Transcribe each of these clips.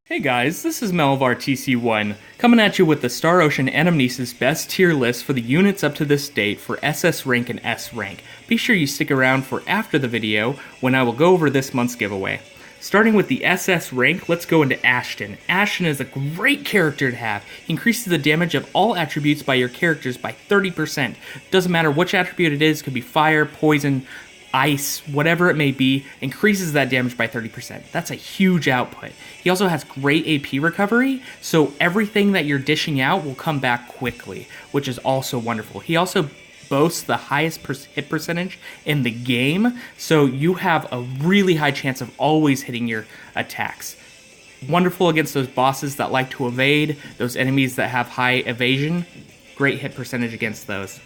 Hey guys, this is Melvar TC1, coming at you with the Star Ocean Anamnesis best tier list for the units up to this date for SS rank and S rank. Be sure you stick around for after the video when I will go over this month's giveaway. Starting with the SS rank, let's go into Ashton. Ashton is a great character to have. He increases the damage of all attributes by your characters by 30%. Doesn't matter which attribute it is, could be fire, poison, ice, whatever it may be, increases that damage by 30%. That's a huge output. He also has great AP recovery, so everything that you're dishing out will come back quickly, which is also wonderful. He also boasts the highest hit percentage in the game, so you have a really high chance of always hitting your attacks. Wonderful against those bosses that like to evade, those enemies that have high evasion. Great hit percentage against those.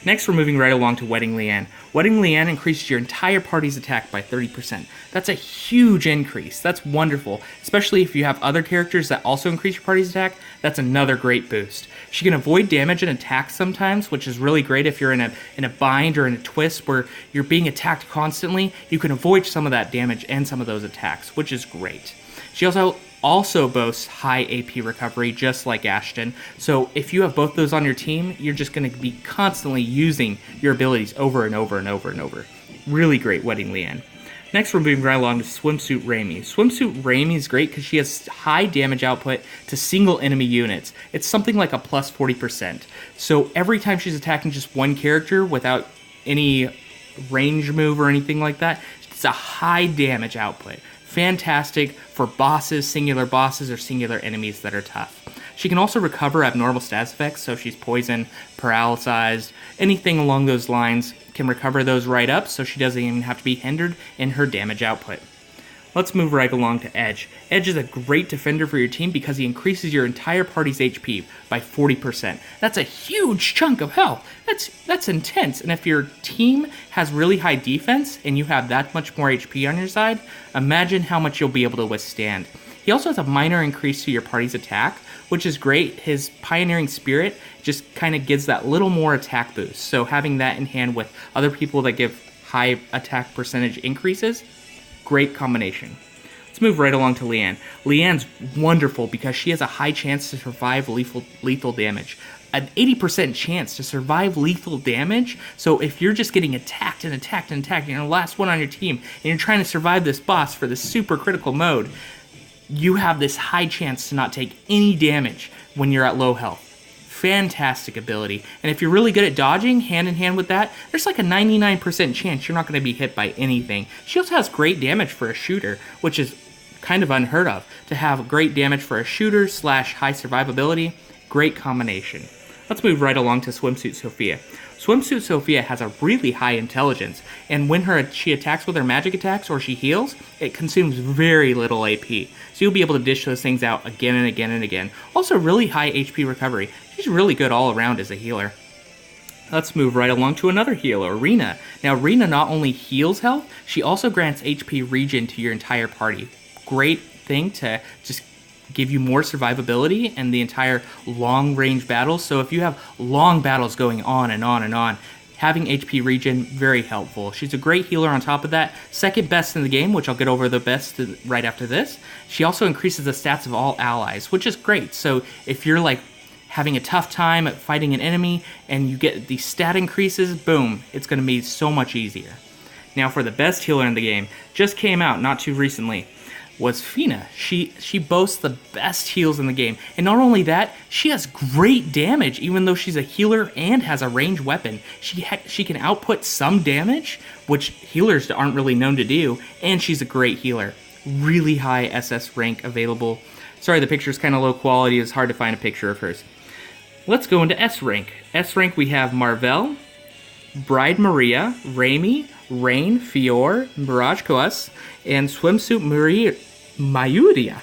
Next, we're moving right along to Wedding Leanne. Wedding Leanne increases your entire party's attack by 30%. That's a huge increase. That's wonderful, especially if you have other characters that also increase your party's attack. That's another great boost. She can avoid damage and attacks sometimes, which is really great if you're in a bind or in a twist where you're being attacked constantly. You can avoid some of that damage and some of those attacks, which is great. She also boasts high AP recovery, just like Ashton. So if you have both those on your team, you're just going to be constantly using your abilities over and over and over and over. Really great Wedding Leanne. Next, we're moving right along to Swimsuit Reimi. Swimsuit Reimi is great because she has high damage output to single enemy units. It's something like a plus 40%. So every time she's attacking just one character without any range move or anything like that, it's a high damage output. Fantastic for bosses, singular bosses, or singular enemies that are tough. She can also recover abnormal status effects, so if she's poisoned, paralyzed, anything along those lines, can recover those right up, so she doesn't even have to be hindered in her damage output. Let's move right along to Edge. Edge is a great defender for your team because he increases your entire party's HP by 40%. That's a huge chunk of health. That's intense. And if your team has really high defense and you have that much more HP on your side, imagine how much you'll be able to withstand. He also has a minor increase to your party's attack, which is great. His Pioneering Spirit just kind of gives that little more attack boost. So having that in hand with other people that give high attack percentage increases, great combination. Let's move right along to Leanne. Leanne's wonderful because she has a high chance to survive lethal damage. An 80% chance to survive lethal damage. So if you're just getting attacked and attacked and attacked, you're the last one on your team, and you're trying to survive this boss for this super critical mode, you have this high chance to not take any damage when you're at low health. Fantastic ability. And if you're really good at dodging, hand in hand with that, there's like a 99% chance you're not going to be hit by anything. She also has great damage for a shooter, which is kind of unheard of. To have great damage for a shooter / high survivability, great combination. Let's move right along to Swimsuit Sophia. Swimsuit Sophia has a really high intelligence, and when she attacks with her magic attacks or she heals, it consumes very little AP. So you'll be able to dish those things out again and again and again. Also really high HP recovery. She's really good all around as a healer. Let's move right along to another healer, Rena. Now Rena not only heals health, she also grants HP regen to your entire party. Great thing to just give you more survivability and the entire long range battles. So if you have long battles going on and on and on, having HP regen, very helpful. She's a great healer on top of that. Second best in the game, which I'll get over the best right after this. She also increases the stats of all allies, which is great. So if you're like having a tough time at fighting an enemy and you get these stat increases, boom, it's going to be so much easier. Now for the best healer in the game, just came out not too recently, was Fina. She boasts the best heals in the game. And not only that, she has great damage even though she's a healer and has a ranged weapon. She can output some damage, which healers aren't really known to do, and she's a great healer. Really high SS rank available. Sorry, the picture's kind of low quality. It's hard to find a picture of hers. Let's go into S rank. S rank we have Marvel, Bride Maria, Reimi, Rain, Fior, Mirage Coas, and Swimsuit Mayuria.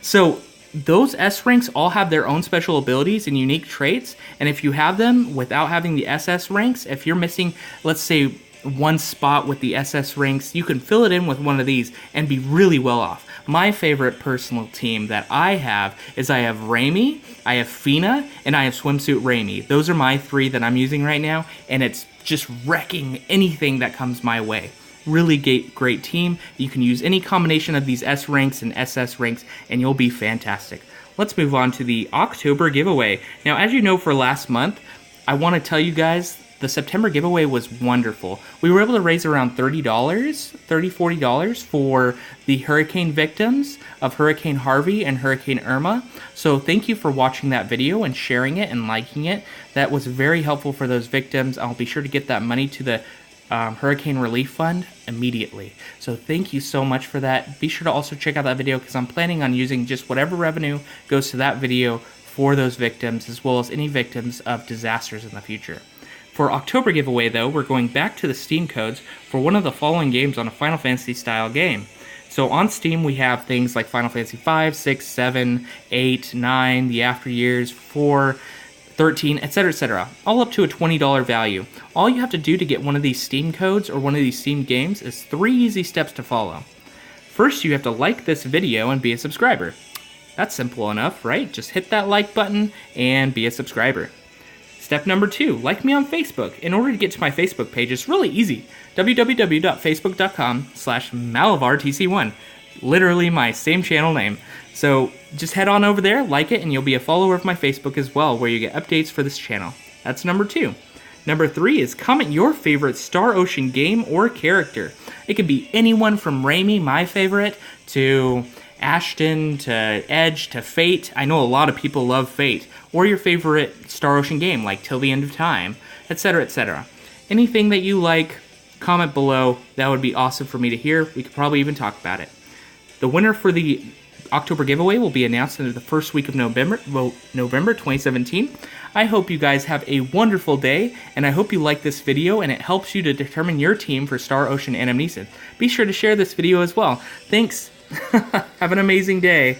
So those S ranks all have their own special abilities and unique traits, and if you have them without having the SS ranks, if you're missing, let's say, one spot with the SS ranks, you can fill it in with one of these and be really well off. My favorite personal team that I have is I have Reimi, I have Fina, and I have Swimsuit Reimi. Those are my three that I'm using right now, and it's just wrecking anything that comes my way. really great team. You can use any combination of these S ranks and SS ranks, and you'll be fantastic. Let's move on to the October giveaway. Now, as you know, for last month, I want to tell you guys the September giveaway was wonderful. We were able to raise around $40 for the hurricane victims of Hurricane Harvey and Hurricane Irma. So thank you for watching that video and sharing it and liking it. That was very helpful for those victims. I'll be sure to get that money to the Hurricane Relief Fund immediately. So thank you so much for that. Be sure to also check out that video because I'm planning on using just whatever revenue goes to that video for those victims, as well as any victims of disasters in the future. For October giveaway, though, we're going back to the Steam codes for one of the following games on a Final Fantasy style game. So on Steam, we have things like Final Fantasy 5, 6, 7, 8, 9, the After Years, 4, 13, etc., all up to a $20 value. All you have to do to get one of these Steam codes or one of these Steam games is 3 easy steps to follow. First, you have to like this video and be a subscriber. That's simple enough, right? Just hit that like button and be a subscriber. Step number 2, like me on Facebook. In order to get to my Facebook page, it's really easy. www.facebook.com/MalavarTC1. Literally my same channel name. So just head on over there, like it, and you'll be a follower of my Facebook as well, where you get updates for this channel. That's number 2. Number 3 is comment your favorite Star Ocean game or character. It could be anyone from Reimi, my favorite, to Ashton, to Edge, to Fate. I know a lot of people love Fate. Or your favorite Star Ocean game, like Till the End of Time, etc., etc. Anything that you like, comment below. That would be awesome for me to hear. We could probably even talk about it. The winner for the October giveaway will be announced in the first week of November 2017. I hope you guys have a wonderful day, and I hope you like this video and it helps you to determine your team for Star Ocean Anamnesis. Be sure to share this video as well. Thanks. Have an amazing day.